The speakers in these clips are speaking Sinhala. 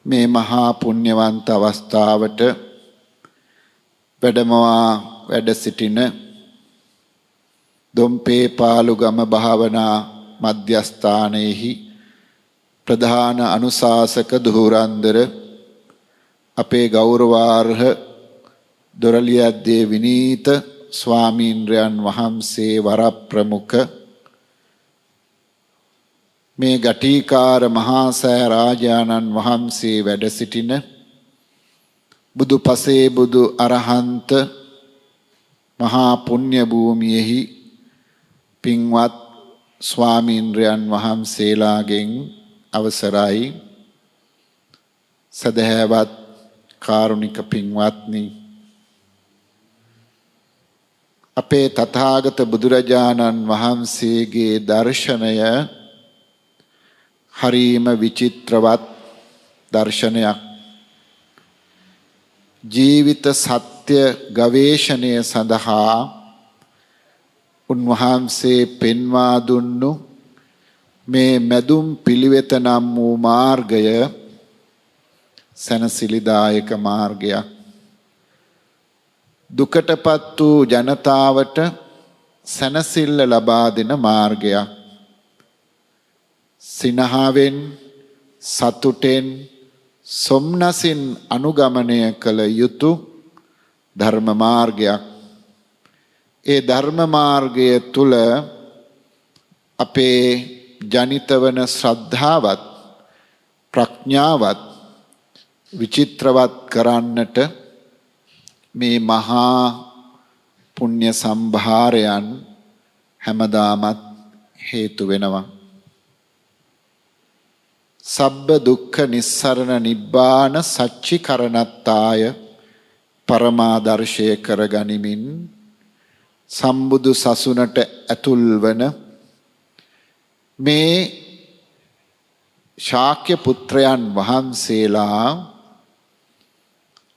මේ මහා පුණ්‍යවන්ත අවස්ථාවට වැඩමවා වැඩ සිටින දොම්පේ පාලුගම භාවනා මධ්‍යස්ථානයේහි ප්‍රධාන අනුශාසක දුහුරන්දර අපේ ගෞරවාර්හ දොරලියද්දේ විනීත ස්වාමීන්ද්‍රයන් වහන්සේ වරප්‍රමුඛ මේ ගටිකාර මහා සෑ රාජානන් වහන්සේ වැඩ සිටින බුදු පසේ බුදු අරහන්ත මහා පුණ්‍ය භූමියෙහි පින්වත් ස්වාමීන්ද්‍රයන් වහන්සේලාගෙන් අවසරයි සදහැවත් කාරුණික පින්වත්නි අපේ තථාගත බුදුරජාණන් වහන්සේගේ දර්ශනය හරිම විචිත්‍රවත් දර්ශනයක් ජීවිත සත්‍ය ගවේෂණය සඳහා උන්වහන්සේ පෙන්වා දුන්නු මේ මැදුම් පිළිවෙත නම් වූ මාර්ගය සැනසිලිදායක මාර්ගයක් දුකටපත් වූ ජනතාවට සැනසෙල්ල ලබා දෙන මාර්ගයක් සිනහවෙන් සතුටෙන් සොම්නසින් අනුගමනය කළ යුතු ධර්ම මාර්ගයක් ඒ ධර්ම මාර්ගය තුල අපේ ජනිත වන ශ්‍රද්ධාවත් ප්‍රඥාවත් විචිත්‍රවත් කරන්නට මේ මහා පුණ්‍ය සම්භාරයන් හැමදාමත් හේතු වෙනවා සබ්බ දුක්ඛ නිස්සරණ නිබ්බාන සච්චිකරණත්තාය පරමාදර්ශය කරගනිමින් සම්බුදු සසුනට ඇතුල් වන මේ ශාක්‍ය පුත්‍රයන් වහන්සේලා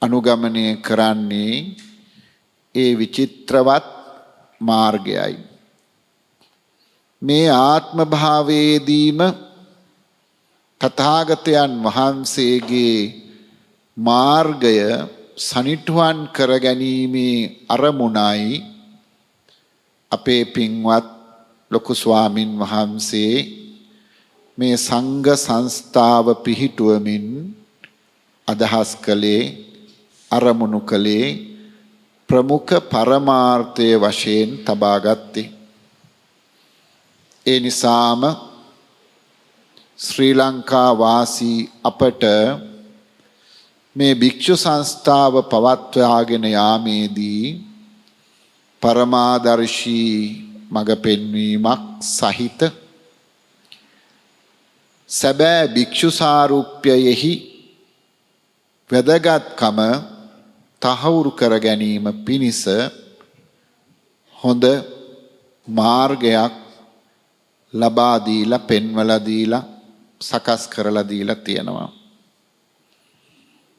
අනුගමනය කරන්නේ ඒ විචිත්‍රවත් මාර්ගයයි මේ ආත්ම භාවයේදීම තථාගතයන් වහන්සේගේ මාර්ගය සනිටුහන් කර ගැනීමේ අරමුණයි අපේ පින්වත් ලොකු ස්වාමින් වහන්සේ මේ සංඝ සංස්ථාව පිහිටුවමින් අදහස් කළේ අරමුණු කළේ ප්‍රමුඛ පරමාර්ථය වශයෙන් තබා ගත්තේ ඒ නිසාම ශ්‍රී ලංකා වාසී අපට මේ භික්ෂු සංස්ථාව පවත්වාගෙන යාමේදී පරමාදර්ශී මඟ පෙන්වීමක් සහිත සැබෑ භික්ෂු සාරූප්‍යයෙහි වැදගත්කම තහවුරු කර ගැනීම පිණිස හොඳ මාර්ගයක් ලබා දීලා පෙන්වලා දීලා සකස් කරලා දීලා තියෙනවා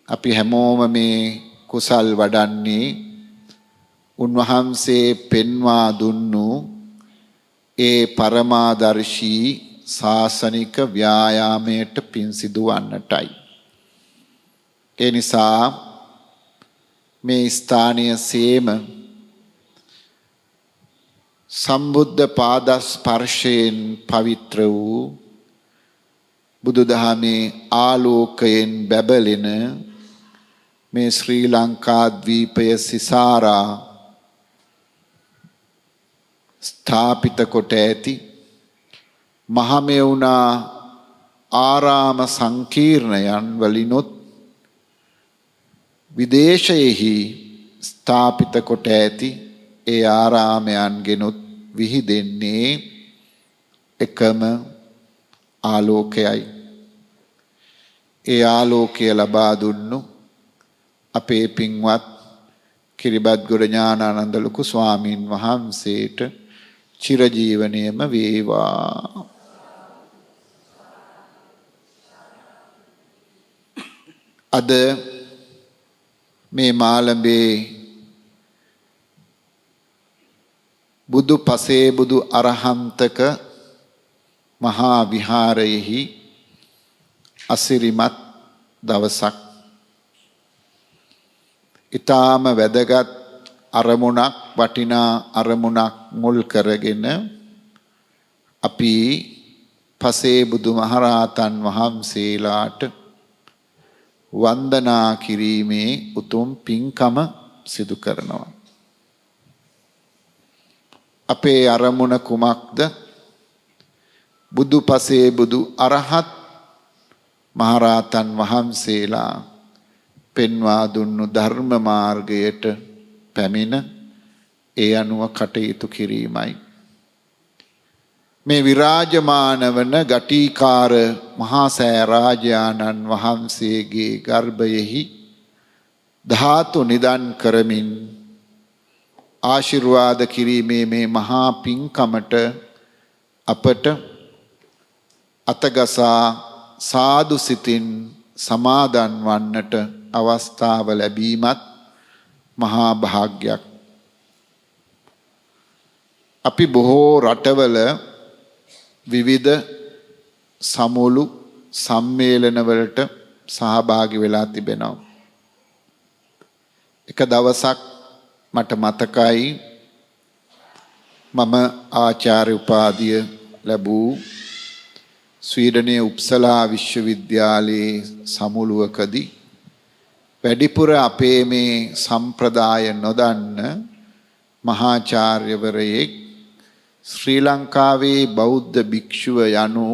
අපි හැමෝම මේ කුසල් වඩන්නේ උන්වහන්සේ පෙන්වා දුන්නු ඒ පරමාදර්ශී ශාසනික ව්‍යායාමයට පින් සිදුවන්නටයි ඒ නිසා මේ ස්ථානීය සේම සම්බුද්ධ පාද ස්පර්ශයෙන් පවිත්‍ර වූ බුදුදහමේ ආලෝකයෙන් බැබලෙන මේ ශ්‍රී ලංකා ද්වීපය සිසාරා ස්ථාපිත කොට ඇති මහමෙවුනා ආරාම සංකීර්ණයන් වලිනුත් විදේශයෙහි ස්ථාපිත කොට ඇති ඒ ආරාමයන්ගෙනුත් විහිදෙන්නේ එකම ආලෝකයයි ඒ ආලෝකය ලබා දුන්නු අපේ පින්වත් කිරිබත්ගොඩ ඥානානන්ද ලොකු ස්වාමීන් වහන්සේට චිරජීවනයේම වේවා අද මේ මාළඹේ බුදු පසේ බුදු අරහන්තක මහා විහාරයෙහි අසිරිමත් දවසක් ඊටාම වැදගත් අරමුණක් වටිනා අරමුණක් මුල් කරගෙන අපි පසේ බුදුමහරහතන් වහන්සේලාට වන්දනා කිරීමේ උතුම් පින්කම සිදු කරනවා. අපේ අරමුණ කුමක්ද? බුදු පසේ බුදු අරහත් මහරහතන් වහන්සේලා පෙන්වා දුන්නු ධර්ම මාර්ගයට පැමිණ ඒ අනුව කටයුතු කිරීමයි. මේ විරාජමාන වන ගටිකාර මහා සෑ රාජානන් වහන්සේගේ ගර්භයෙහි ධාතු නිදන් කරමින් ආශිර්වාද කිරීමේ මේ මහා පින්කමට අපට අතගසා සාදු සිතින් සමාදන් වන්නට අවස්ථාව ලැබීමත් මහා භාග්යක්. අපි බොහෝ රටවල විවිධ සමුළු සම්මේලනවලට සහභාගී වෙලා තිබෙනවා. එක දවසක් මට මතකයි මම ආචාර්ය උපාධිය ලැබූ ස්වීඩනයේ උප්සලා විශ්වවිද්‍යාලයේ සමුළුවකදී වැඩිපුර අපේ මේ සම්ප්‍රදාය නොදන්න මහාචාර්යවරයෙක් ශ්‍රී ලංකාවේ බෞද්ධ භික්ෂුව යනු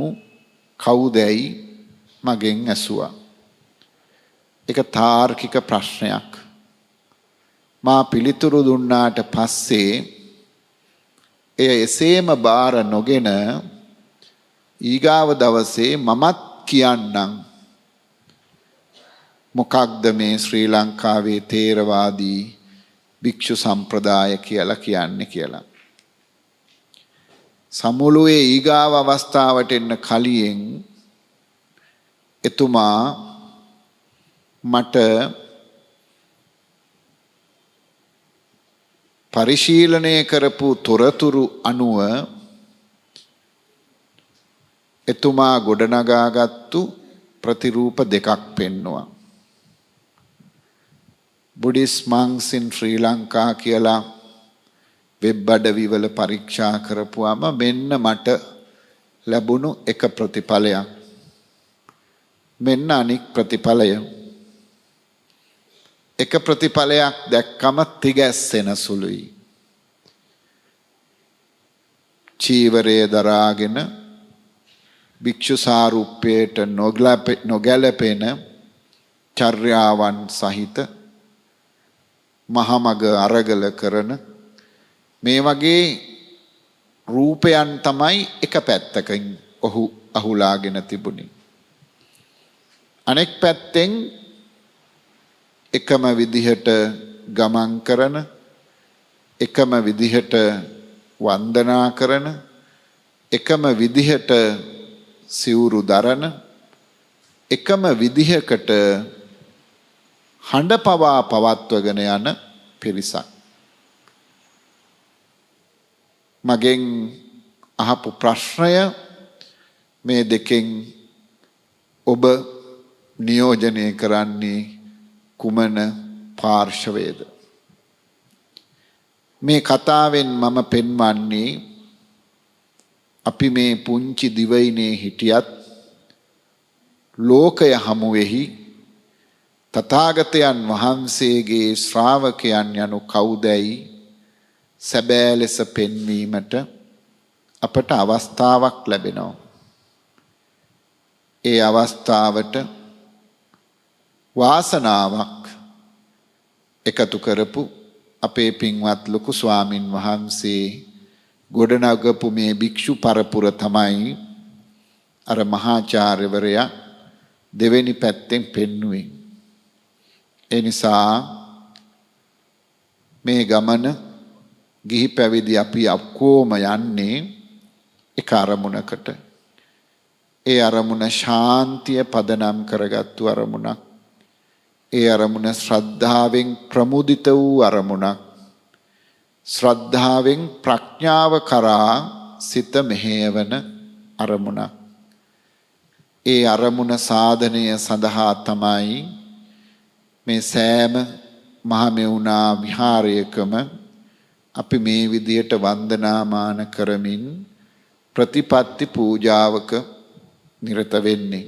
කවුදැයි මගෙන් ඇසුවා. ඒක තාර්කික ප්‍රශ්නයක්. මා පිළිතුරු දුන්නාට පස්සේ එය එසේම බාර නොගෙන ඊගාව දවසේ මමත් කියන්නම් මොකක්ද මේ ශ්‍රී ලංකාවේ තේරවාදී භික්ෂු සම්ප්‍රදාය කියලා කියන්නේ කියලා. සමුළුවේ ඊගාව අවස්ථාවට එන්න කලින් එතුමා මට පරිශීලනය කරපු තොරතුරු අනුව එතුමා ගොඩනගාගත්තු ප්‍රතිරූප දෙකක් පෙන්නවා. බුද්දිස් monks in ශ්‍රී ලංකා කියලා වෙබ් අඩවිවල පරීක්ෂා කරපුවාම මෙන්න මට ලැබුණු එක ප්‍රතිඵලයක්. මෙන්න අනික් ප්‍රතිඵලය. එක ප්‍රතිඵලයක් දැක්කම තිගැස්සෙන සුළුයි. චීවරය දරාගෙන භික්ෂු සාරුප්පයට නොගැලපෙන චර්යාවන් සහිත මහමග අරගල කරන මේ වගේ රූපයන් තමයි එක පැත්තකින් ඔහු අහුලාගෙන තිබුණේ. අනෙක් පැත්තෙන් එකම විදිහට ගමන් කරන, එකම විදිහට වන්දනා කරන, එකම විදිහට සිවුරු දරන, එකම විදිහකට හඬ පවා පවත්වගෙන යන පිරිසක්. මගෙන් අහපු ප්‍රශ්නය මේ දෙකෙන් ඔබ නියෝජනය කරන්නේ කුමන පාර්ශවයේද? මේ කතාවෙන් මම පෙන්වන්නේ අපි මේ පුංචි දිවයිනේ හිටියත් ලෝකය හමුවෙහි තථාගතයන් වහන්සේගේ ශ්‍රාවකයන් යනු කවුදැයි සැබෑ ලෙස පෙන්වීමට අපට අවස්ථාවක් ලැබෙනවා. ඒ අවස්ථාවට වාසනාවක් එකතු කරපු අපේ පින්වත් ලොකු ස්වාමින් වහන්සේ ගොඩනගපු මේ භික්ෂු පරපුර තමයි අර මහාචාර්යවරයා දෙවෙනි පැත්තෙන් පෙන්වුවේ. ඒ නිසා මේ ගමන ගිහි පැවිදි අපි ඔක්කොම යන්නේ එක අරමුණකට. ඒ අරමුණ ශාන්තිය පදනම් කරගත්තු අරමුණක්. ඒ අරමුණ ශ්‍රද්ධාවෙන් ප්‍රමුදිත වූ අරමුණක්. ශ්‍රද්ධාවෙන් ප්‍රඥාව කරා සිත මෙහෙයවන අරමුණක්. ඒ අරමුණ සාධනය සඳහා තමයි මේ සෑම මහමෙවුනා විහාරයකම අපි මේ විදියට වන්දනාමාන කරමින් ප්‍රතිපත්ති පූජාවක නිරත වෙන්නේ.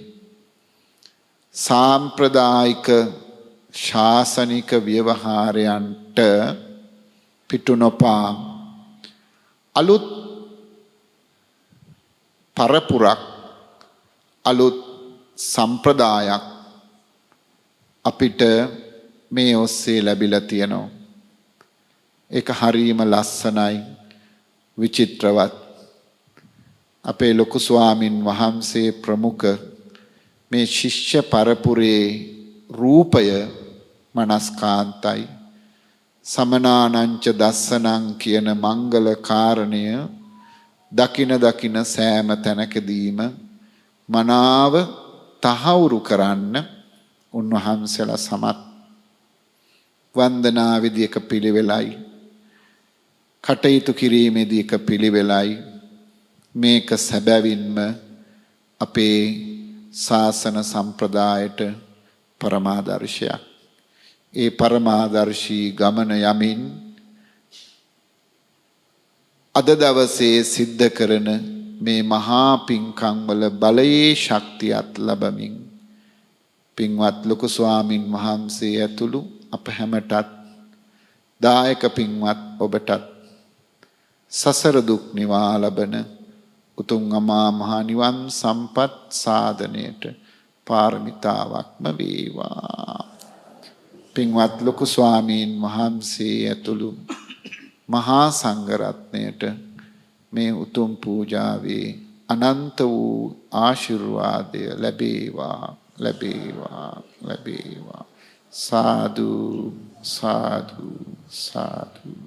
සාම්ප්‍රදායික ශාසනික ව්‍යවහාරයන්ට පිටු නොපා අලුත් පරපුරක් අලුත් සම්ප්‍රදායක් අපිට මේ ඔස්සේ ලැබිලා තියෙනවා. ඒක හරීම ලස්සනයි, විචිත්‍රවත්. අපේ ලොකු ස්වාමින් වහන්සේ ප්‍රමුඛ මේ ශිෂ්‍ය පරපුරේ රූපය මනස්කාන්තයි. සමනානංච දස්සනං කියන මංගල කාරණය දකින සෑම තැනකදීම මනාව තහවුරු කරන්න උන්වහන්සේලා සමත්. වන්දනාවේදී එක පිළිවෙලයි, කටයුතු කිරීමේදී එක පිළිවෙලයි. මේක සැබවින්ම අපේ ශාසන සම්ප්‍රදායට පරමාදර්ශයක්. ඒ පරමාදර්ශී ගමන යමින් අද දවසේ සිද්ධ කරන මේ මහා පින්කම් වල බලයේ ශක්තියත් ලැබමින් පින්වත් ලොකු ස්වාමින් වහන්සේ ඇතුළු අප හැමටත් දායක පින්වත් ඔබටත් සසර දුක් නිවා ලබන උතුම් අමා මහ නිවන් සම්පත් සාධනයට පාරමිතාවක්ම වේවා. පින්වත් ලොකු ස්වාමීන් වහන්සේ ඇතුළු මහා සංඝරත්නයට මේ උතුම් පූජාවේ අනන්ත වූ ආශිර්වාදය ලැබේවා ලැබේවා ලැබේවා. සාදු සාදු සාදු.